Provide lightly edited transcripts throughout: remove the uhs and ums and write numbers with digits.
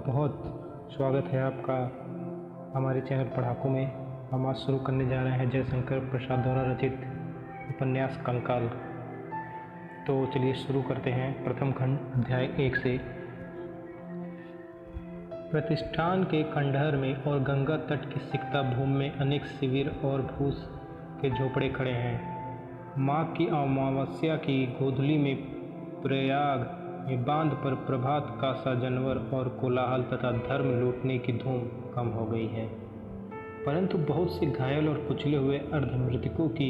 बहुत स्वागत है आपका हमारे चैनल पढ़ाकू में। हम आज शुरू करने जा रहे हैं जयशंकर प्रसाद द्वारा रचित उपन्यास कंकाल। तो चलिए शुरू करते हैं। प्रथम खंड अध्याय 1 से। प्रतिष्ठान के खंडहर में और गंगा तट की सिकता भूमि में अनेक शिविर और भूस के झोपड़े खड़े हैं। माघ की अमावस्या की गोधूली में प्रयाग में बांध पर प्रभात का सा जानवर और कोलाहल तथा धर्म लूटने की धूम कम हो गई है, परंतु बहुत से घायल और कुचले हुए अर्धमृतकों की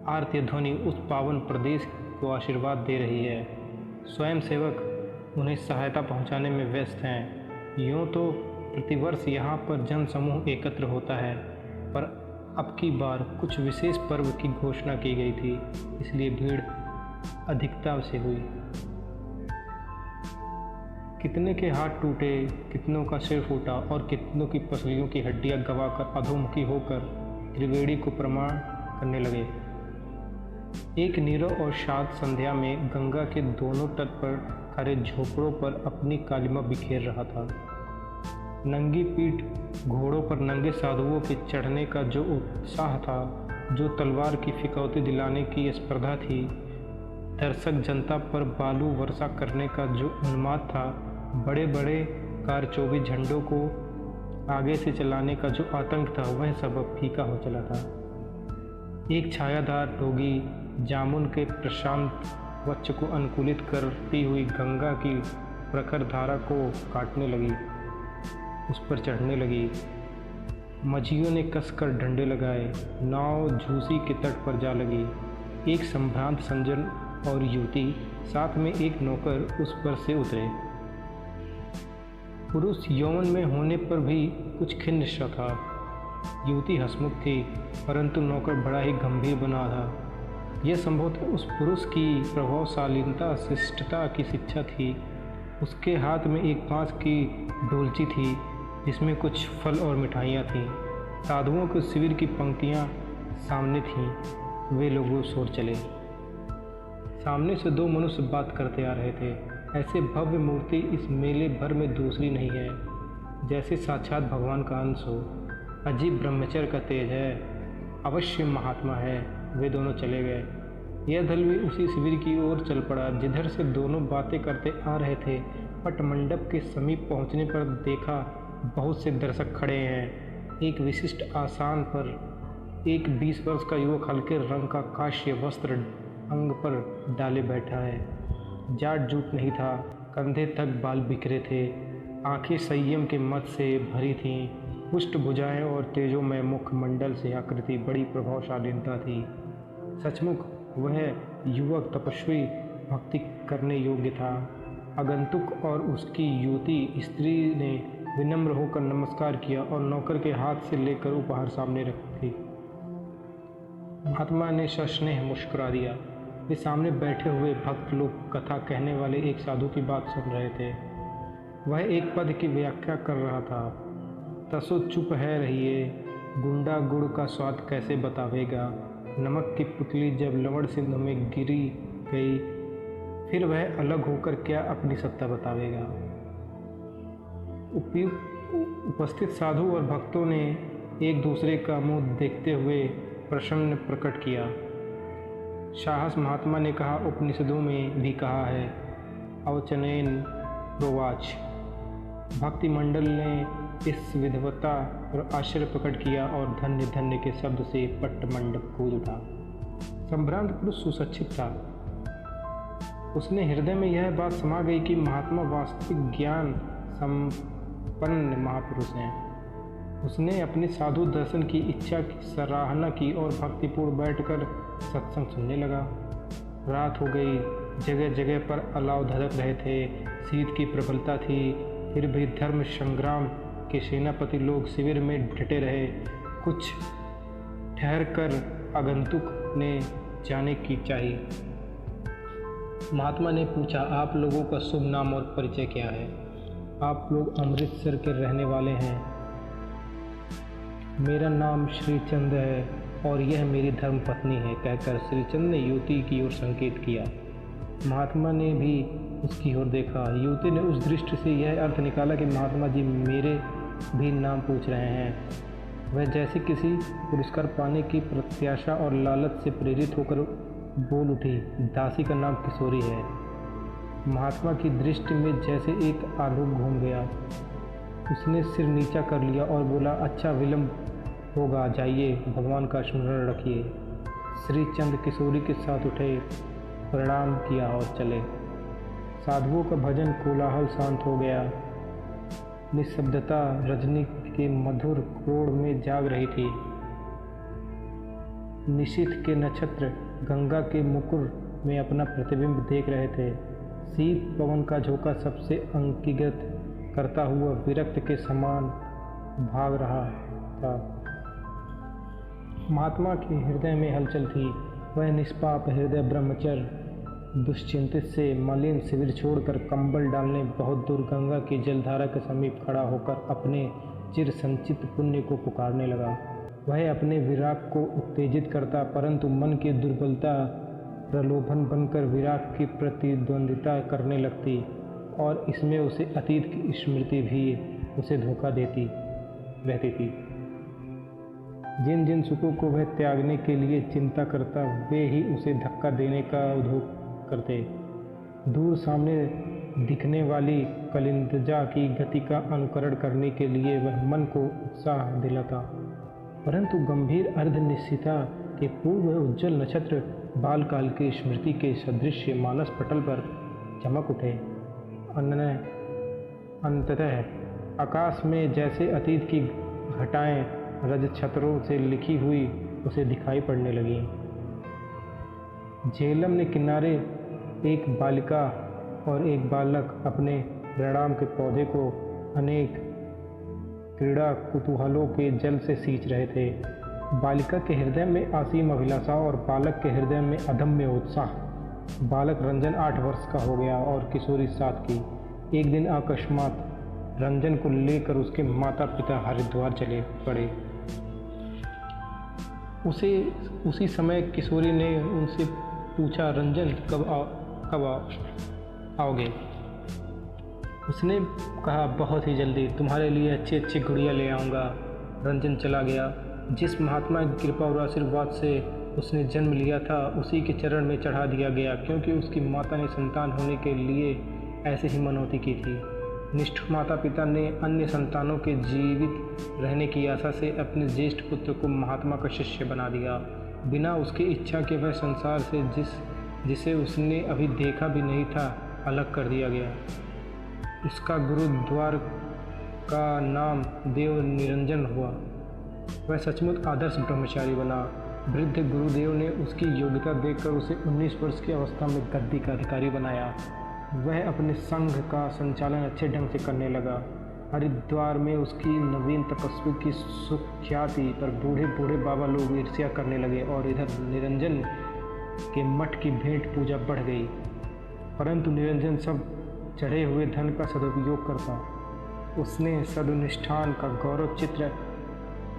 आर्त ध्वनि उस पावन प्रदेश को आशीर्वाद दे रही है। स्वयं सेवक उन्हें सहायता पहुंचाने में व्यस्त हैं। यूँ तो प्रतिवर्ष यहाँ पर जन समूह एकत्र होता है, पर अब की बार कुछ विशेष पर्व की घोषणा की गई थी, इसलिए भीड़ अधिकता से हुई। कितने के हाथ टूटे, कितनों का सिर फूटा और कितनों की पसलियों की हड्डियां गवाकर अधोमुखी होकर त्रिवेणी को प्रणाम करने लगे। एक नीरव और शांत संध्या में गंगा के दोनों तट पर खड़े झोपड़ों पर अपनी कालिमा बिखेर रहा था। नंगी पीठ घोड़ों पर नंगे साधुओं के चढ़ने का जो उत्साह था, जो तलवार की फिकौती दिलाने की स्पर्धा थी, दर्शक जनता पर बालू वर्षा करने का जो उन्माद था, बड़े बड़े कारचौबी झंडों को आगे से चलाने का जो आतंक था, वह सब अब फीका हो चला था। एक छायादार डोगी जामुन के प्रशांत वक्ष को अनुकूलित करती हुई गंगा की प्रखर धारा को काटने लगी, उस पर चढ़ने लगी। मझियों ने कसकर डंडे लगाए, नाव झूसी के तट पर जा लगी। एक संभ्रांत संजन और युवती, साथ में एक नौकर उस पर से उतरे। पुरुष यौवन में होने पर भी कुछ खिन्न सा था। युवती हंसमुख थी, परंतु नौकर बड़ा ही गंभीर बना था। यह संभवतः उस पुरुष की प्रभावशालीता, शिष्टता की शिक्षा थी। उसके हाथ में एक बांस की डोलची थी, जिसमें कुछ फल और मिठाइयाँ थीं। साधुओं के शिविर की पंक्तियाँ सामने थीं। वे लोग उस ओर चले। सामने से दो मनुष्य बात करते आ रहे थे। ऐसे भव्य मूर्ति इस मेले भर में दूसरी नहीं है, जैसे साक्षात भगवान का अंश हो। अजीब ब्रह्मचर्य का तेज है, अवश्य महात्मा है। वे दोनों चले गए। यह दल भी उसी शिविर की ओर चल पड़ा, जिधर से दोनों बातें करते आ रहे थे। पट मंडप के समीप पहुंचने पर देखा बहुत से दर्शक खड़े हैं। एक विशिष्ट आसन पर एक 20 वर्ष का युवक हल्के रंग का काश्य वस्त्र अंग पर डाले बैठा है। जाट जूट नहीं था, कंधे तक बाल बिखरे थे, आंखें संयम के मत से भरी थीं। पुष्ट भुजाएं और तेजोमय मुखमंडल से आकृति बड़ी प्रभावशालीता थी। सचमुच वह युवक तपस्वी, भक्ति करने योग्य था। आगंतुक और उसकी युवती स्त्री ने विनम्र होकर नमस्कार किया और नौकर के हाथ से लेकर उपहार सामने रखी। महात्मा ने सस्नेह मुस्कुरा दिया। वे सामने बैठे हुए भक्त लोग कथा कहने वाले एक साधु की बात सुन रहे थे। वह एक पद की व्याख्या कर रहा था। तसो चुप है रहिए, गुंडा गुड़ का स्वाद कैसे बतावेगा। नमक की पुतली जब लवण सिंधु में गिरी गई, फिर वह अलग होकर क्या अपनी सत्ता बतावेगा। उपस्थित साधु और भक्तों ने एक दूसरे का मुंह देखते हुए प्रसन्न प्रकट किया। साहस महात्मा ने कहा, उपनिषदों में भी कहा है, अवचनेन प्रोवाच। भक्ति मंडल ने इस विधवता और आश्चर्य प्रकट किया और धन्य धन्य के शब्द से पट्ट मंडप कूद उठा। संभ्रांत पुरुष सुशिक्षित था। उसने हृदय में यह बात समा गई कि महात्मा वास्तविक ज्ञान संपन्न महापुरुष हैं। उसने अपने साधु दर्शन की इच्छा की सराहना की और भक्तिपूर्ण बैठकर सत्संग सुनने लगा। रात हो गई, जगह जगह पर अलाव धधक रहे थे, शीत की प्रबलता थी, फिर भी धर्म संग्राम के सेनापति लोग शिविर में डटे रहे। कुछ ठहरकर आगंतुक ने जाने की चाहिए। महात्मा ने पूछा, आप लोगों का शुभ नाम और परिचय क्या है? आप लोग अमृतसर के रहने वाले हैं? मेरा नाम श्रीचंद है और यह मेरी धर्म पत्नी है, कहकर श्रीचंद ने युवती की ओर संकेत किया। महात्मा ने भी उसकी ओर देखा। युवती ने उस दृष्टि से यह अर्थ निकाला कि महात्मा जी मेरे भी नाम पूछ रहे हैं। वह जैसे किसी पुरस्कार पाने की प्रत्याशा और लालच से प्रेरित होकर बोल उठी, दासी का नाम किशोरी है। महात्मा की दृष्टि में जैसे एक आलोक घूम गया। उसने सिर नीचा कर लिया और बोला, अच्छा विलंब होगा, जाइए, भगवान का स्मरण रखिए। श्री चंद किशोरी के साथ उठे, प्रणाम किया और चले। साधुओं का भजन कोलाहल शांत हो गया। निःशब्दता रजनी के मधुर कोण में जाग रही थी। निशीथ के नक्षत्र गंगा के मुकुर में अपना प्रतिबिंब देख रहे थे। शीत पवन का झोंका सबसे अंकिगत करता हुआ विरक्त के समान भाग रहा था। महात्मा के हृदय में हलचल थी। वह निष्पाप हृदय ब्रह्मचर्य दुश्चिंतित से मलिन शिविर छोड़कर कंबल डालने बहुत दूर गंगा की जलधारा के समीप खड़ा होकर अपने चिर संचित पुण्य को पुकारने लगा। वह अपने विराग को उत्तेजित करता, परंतु मन की दुर्बलता प्रलोभन बनकर विराग की प्रतिद्वंदिता करने लगती और इसमें उसे अतीत की स्मृति भी उसे धोखा देती रहती थी। जिन जिन सुखों को वह त्यागने के लिए चिंता करता, वे ही उसे धक्का देने का उद्योग करते। दूर सामने दिखने वाली कलिंदजा की गति का अनुकरण करने के लिए वह मन को उत्साह दिलाता, परंतु गंभीर अर्धनिश्चितता के पूर्व उज्ज्वल नक्षत्र बालकाल की स्मृति के सदृश मानस पटल पर चमक उठे। अंततः आकाश में जैसे अतीत की घटाएं रज छत्रों से लिखी हुई उसे दिखाई पड़ने लगी। झेलम ने किनारे एक बालिका और एक बालक अपने प्रणाम के पौधे को अनेक क्रीड़ा कुतूहलों के जल से सींच रहे थे। बालिका के हृदय में असीम अभिलाषा और बालक के हृदय में अदम्य उत्साह। बालक रंजन 8 वर्ष का हो गया और किशोरी 7 की। एक दिन अकस्मात रंजन को लेकर उसके माता पिता हरिद्वार चले पड़े। उसी समय किशोरी ने उनसे पूछा, रंजन कब आओगे? उसने कहा, बहुत ही जल्दी, तुम्हारे लिए अच्छी अच्छी गुड़िया ले आऊँगा। रंजन चला गया। जिस महात्मा की कृपा और आशीर्वाद से उसने जन्म लिया था, उसी के चरण में चढ़ा दिया गया, क्योंकि उसकी माता ने संतान होने के लिए ऐसे ही मनौती की थी। निष्ठुर माता पिता ने अन्य संतानों के जीवित रहने की आशा से अपने ज्येष्ठ पुत्र को महात्मा का शिष्य बना दिया। बिना उसकी इच्छा के वह संसार से जिसे उसने अभी देखा भी नहीं था अलग कर दिया गया। उसका गुरुद्वार का नाम देव निरंजन हुआ। वह सचमुच आदर्श ब्रह्मचारी बना। वृद्ध गुरुदेव ने उसकी योग्यता देखकर उसे 19 वर्ष की अवस्था में गद्दी का अधिकारी बनाया। वह अपने संघ का संचालन अच्छे ढंग से करने लगा। हरिद्वार में उसकी नवीन तपस्वी की सुख्याति पर बूढ़े बूढ़े बाबा लोग ईर्ष्या करने लगे और इधर निरंजन के मठ की भेंट पूजा बढ़ गई। परंतु निरंजन सब चढ़े हुए धन का सदुपयोग करता। उसने सदुनिष्ठान का गौरव चित्र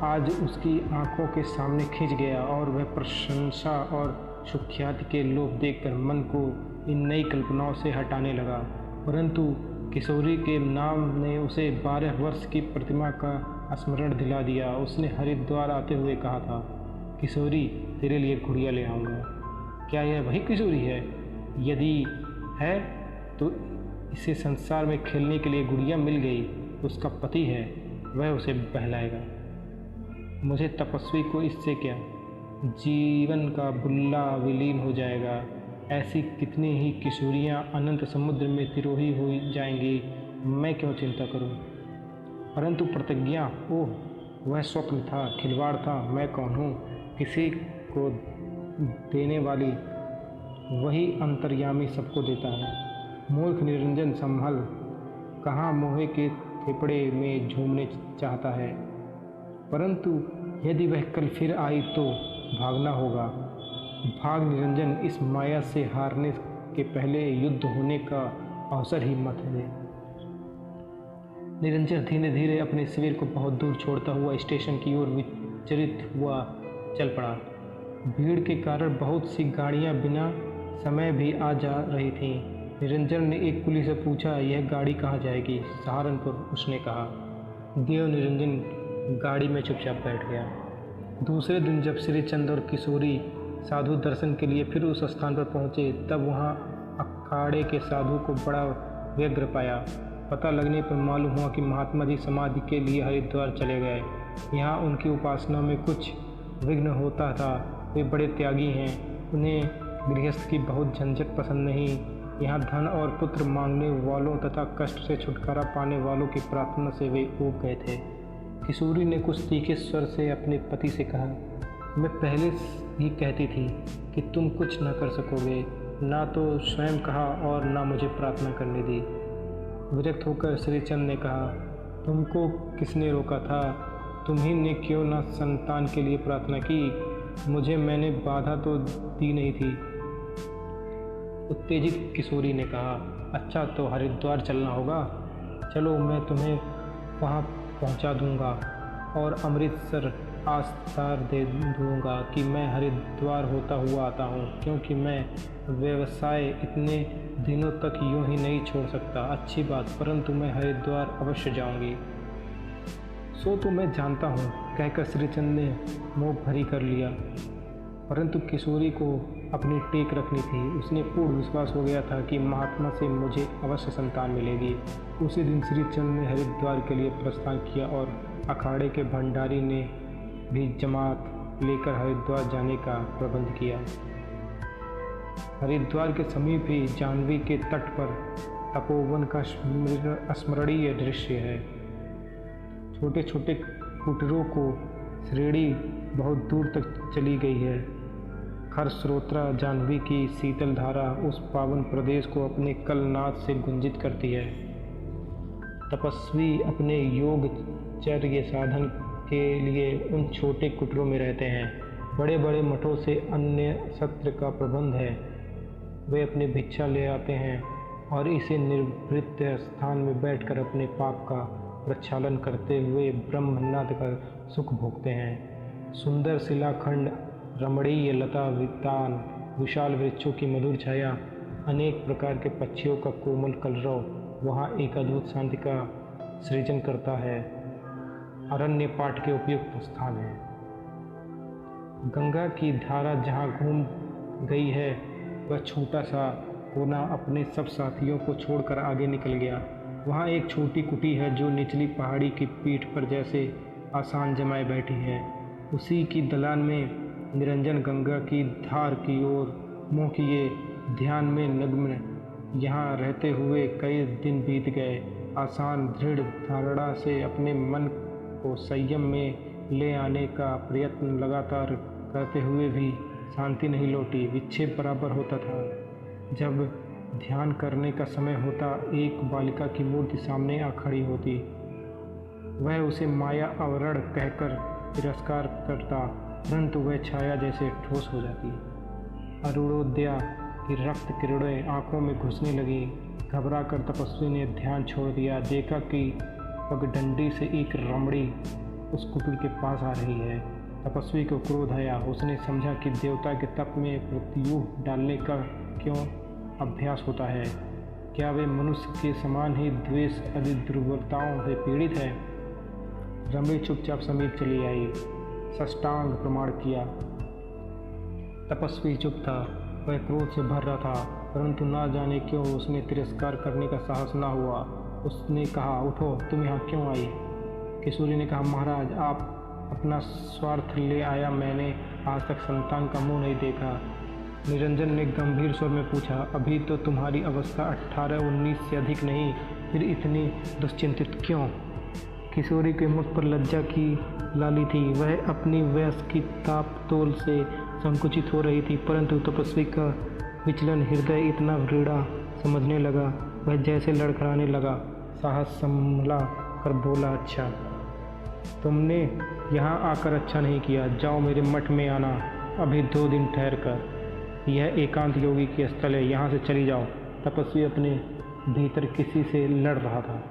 आज उसकी आंखों के सामने खिंच गया और वह प्रशंसा और सुख्याति के लोभ देखकर मन को इन नई कल्पनाओं से हटाने लगा। परंतु किशोरी के नाम ने उसे 12 वर्ष की प्रतिमा का स्मरण दिला दिया। उसने हरिद्वार आते हुए कहा था, किशोरी, तेरे लिए गुड़िया ले आऊँगा। क्या यह वही किशोरी है? यदि है तो इसे संसार में खेलने के लिए गुड़िया मिल गई तो उसका पति है, वह उसे बहलाएगा। मुझे तपस्वी को इससे क्या, जीवन का बुल्ला विलीन हो जाएगा। ऐसी कितनी ही किशोरियाँ अनंत समुद्र में तिरोही हो जाएंगी, मैं क्यों चिंता करूं? परंतु प्रतिज्ञा, ओह, वह स्वप्न था, खिलवाड़ था। मैं कौन हूँ? किसी को देने वाली वही अंतर्यामी सबको देता है। मूर्ख निरंजन संभल, कहाँ मोहे के थेपड़े में झूमने चाहता है। परंतु यदि वह कल फिर आई तो भागना होगा। भाग निरंजन, इस माया से हारने के पहले युद्ध होने का अवसर ही मत दे। निरंजन धीरे धीरे अपने शिविर को बहुत दूर छोड़ता हुआ स्टेशन की ओर विचलित हुआ चल पड़ा। भीड़ के कारण बहुत सी गाड़ियां बिना समय भी आ जा रही थीं। निरंजन ने एक कुली से पूछा, यह गाड़ी कहाँ जाएगी? सहारनपुर, उसने कहा। देव निरंजन गाड़ी में चुपचाप बैठ गया। दूसरे दिन जब श्रीचंद और किशोरी साधु दर्शन के लिए फिर उस स्थान पर पहुँचे, तब वहाँ अखाड़े के साधु को बड़ा व्यग्र पाया। पता लगने पर मालूम हुआ कि महात्मा जी समाधि के लिए हरिद्वार चले गए। यहाँ उनकी उपासना में कुछ विघ्न होता था। वे बड़े त्यागी हैं, उन्हें गृहस्थ की बहुत झंझट पसंद नहीं। यहाँ धन और पुत्र मांगने वालों तथा कष्ट से छुटकारा पाने वालों की प्रार्थना से वे ऊब गए थे। किशोरी ने कुछ तीखे स्वर से अपने पति से कहा, मैं पहले ही कहती थी कि तुम कुछ न कर सकोगे, ना तो स्वयं कहा और ना मुझे प्रार्थना करने दी। विरक्त होकर श्रीचंद ने कहा, तुमको किसने रोका था? तुम्ही ने क्यों ना संतान के लिए प्रार्थना की? मुझे मैंने बाधा तो दी नहीं थी। उत्तेजित किशोरी ने कहा, अच्छा तो हरिद्वार चलना होगा, चलो मैं तुम्हें वहाँ पहुँचा दूँगा और अमृतसर आस्तार दे दूँगा कि मैं हरिद्वार होता हुआ आता हूँ, क्योंकि मैं व्यवसाय इतने दिनों तक यूं ही नहीं छोड़ सकता। अच्छी बात, परंतु मैं हरिद्वार अवश्य जाऊँगी। सो तो मैं जानता हूँ, कहकर श्रीचंद ने मुँह भरी कर लिया, परंतु किशोरी को अपनी टेक रखनी थी। उसने पूर्ण विश्वास हो गया था कि महात्मा से मुझे अवश्य संतान मिलेगी। उसी दिन श्रीचंद ने हरिद्वार के लिए प्रस्थान किया और अखाड़े के भंडारी ने भी जमात लेकर हरिद्वार जाने का प्रबंध किया। हरिद्वार के समीप ही जाह्नवी के तट पर तपोवन का स्मरणीय दृश्य है। छोटे छोटे कुटीरों को श्रेणी बहुत दूर तक चली गई है। खरस्रोता जाह्नवी की शीतल धारा उस पावन प्रदेश को अपने कलनाद से गुंजित करती है। तपस्वी अपने योगचर्य साधन के लिए उन छोटे कुटीरों में रहते हैं। बड़े बड़े मठों से अन्य सत्र का प्रबंध है। वे अपनी भिक्षा ले आते हैं और इसे निर्वृत्त स्थान में बैठकर अपने पाप का प्रक्षालन करते हुए ब्रह्मनाद का सुख भोगते हैं। सुंदर शिलाखंड, रमणीय लता वितान, विशाल वृक्षों की मधुर छाया, अनेक प्रकार के पक्षियों का कोमल कलरव वहाँ एक अद्भुत शांति का सृजन करता है। अरण्य पाठ के उपयुक्त स्थान है। गंगा की धारा जहाँ घूम गई है, वह छोटा सा कोना अपने सब साथियों को छोड़कर आगे निकल गया। वहाँ एक छोटी कुटी है जो निचली पहाड़ी की पीठ पर जैसे आसान जमाए बैठी है। उसी की दलान में निरंजन गंगा की धार की ओर मुँह किए ध्यान में नग्न यहाँ रहते हुए कई दिन बीत गए। आसान दृढ़ धारणा से अपने मन को संयम में ले आने का प्रयत्न लगातार करते हुए भी शांति नहीं लौटी। विक्षेप बराबर होता था। जब ध्यान करने का समय होता, एक बालिका की मूर्ति सामने आ खड़ी होती। वह उसे माया आवरण कहकर तिरस्कार करता, परंतु वह छाया जैसे ठोस हो जाती। अरुणोदया की रक्त किरणें आंखों में घुसने लगी। घबराकर तपस्वी ने ध्यान छोड़ दिया। देखा कि पगडंडी से एक रमणी उस कुटीर के पास आ रही है। तपस्वी को क्रोध आया। उसने समझा कि देवता के तप में प्रत्यूह डालने का क्यों अभ्यास होता है। क्या वे मनुष्य के समान ही द्वेष आदि दुर्बलताओं से पीड़ित है? रमणी चुपचाप समीप चली आई, साष्टांग प्रमाण किया। तपस्वी चुप था। वह क्रोध से भर रहा था, परंतु ना जाने क्यों उसने तिरस्कार करने का साहस ना हुआ। उसने कहा, उठो, तुम यहाँ क्यों आई? किशोरी ने कहा, महाराज, आप अपना स्वार्थ ले आया। मैंने आज तक संतान का मुंह नहीं देखा। निरंजन ने गंभीर स्वर में पूछा, अभी तो तुम्हारी अवस्था 18-19 से अधिक नहीं, फिर इतनी दुश्चिंतित क्यों? किशोरी के मुख पर लज्जा की लाली थी। वह अपनी वयस की ताप-तोल से संकुचित हो रही थी, परंतु तपस्वी का विचलन हृदय इतना वृड़ा समझने लगा। वह जैसे लड़खड़ाने लगा। साहस संभला कर बोला, अच्छा, तुमने यहाँ आकर अच्छा नहीं किया। जाओ मेरे मठ में आना अभी 2 दिन ठहर कर। यह एकांत योगी की स्थल है, यहाँ से चली जाओ। तपस्वी अपने भीतर किसी से लड़ रहा था।